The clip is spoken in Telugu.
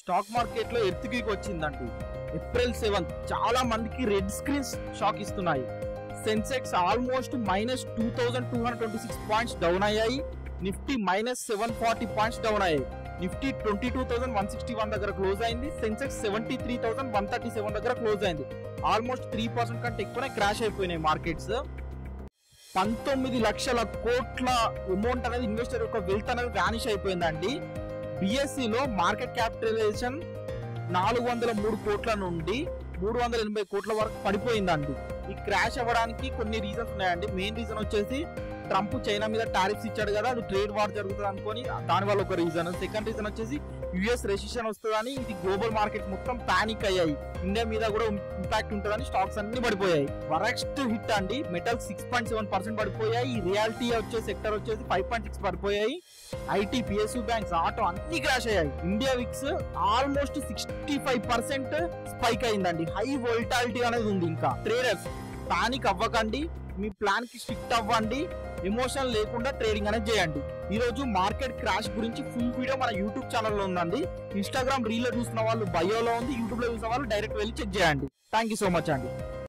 స్టాక్ మార్కెట్ లో ఎర్త్క్వేక్ వచ్చిందండి. ఏప్రిల్ 7 చాలా మందికి రెడ్ స్క్రీన్స్ షాక్ ఇస్తున్నాయి. సెన్సెక్స్ ఆల్మోస్ట్ -2226 పాయింట్స్ డౌన్ అయ్యాయి. నిఫ్టీ -740 పాయింట్స్ డౌన్ అయ్యాయి. నిఫ్టీ 22,161 దగ్గర క్లోజ్ అయింది. సెన్సెక్స్ 73,137 దగ్గర క్లోజ్ అయింది. ఆల్మోస్ట్ 3% కంటే ఎక్కువనే క్రాష్ అయిపోయినాయి మార్కెట్స్. 19 లక్షల కోట్ల అమౌంట్ అనేది ఇన్వెస్టర్ యొక్క వెల్త్ అనేది వానిష్ అయిపోయిందండి. బిఎస్సిలో మార్కెట్ క్యాపిటలైజేషన్ 403 కోట్ల నుండి 380 కోట్ల వరకు పడిపోయిందండి. ఈ క్రాష్ అవ్వడానికి కొన్ని రీజన్స్ ఉన్నాయండి. మెయిన్ రీజన్ వచ్చేసి ట్రంప్ చైనా మీద టారిఫ్స్ ఇచ్చాడు కదా, అది ట్రేడ్ వార్ జరుగుతుంది అనుకొని దానివల్ల ఒక రీజన్. సెకండ్ రీజన్ వచ్చేసి యుఎస్ రెసిషన్ వస్తుందని ఇది గ్లోబల్ మార్కెట్ మొత్తం పానిక్ అయ్యాయి. ఇండియా మీద కూడా ఇంపాక్ట్ ఉంటుందని స్టాక్స్ అన్ని పడిపోయాయి. వరస్ట్ హిట్ అండి. మెటల్ 6.7% పడిపోయాయి. రియాలిటీ వచ్చే సెక్టర్ వచ్చేసి 5.6 పడిపోయాయి. ఐటీ, పిఎస్యూ బ్యాంక్స్, ఆటో అన్ని క్రాష్ అయ్యాయి. ఇండియా విక్స్ ఆల్మోస్ట్ 65% స్పైక్ అయిందండి. హై వోల్టాలిటీ అనేది ఉంది. ఇంకా ట్రేడర్స్ పానిక్ అవ్వకండి, మీ ప్లాన్ కి స్టిక్ అవ్వండి, ఎమోషన్ లేకుండా ట్రేడింగ్ అనేది చేయండి. ఈ రోజు మార్కెట్ క్రాష్ గురించి ఫుల్ వీడియో మన యూట్యూబ్ ఛానల్లో ఉందండి. ఇన్స్టాగ్రామ్ రీల్ లో చూసిన వాళ్ళు బయోలో ఉంది, యూట్యూబ్ లో చూసిన వాళ్ళు డైరెక్ట్ వెళ్ళి చెక్ చేయండి. థ్యాంక్ యూ సో మచ్ అండి.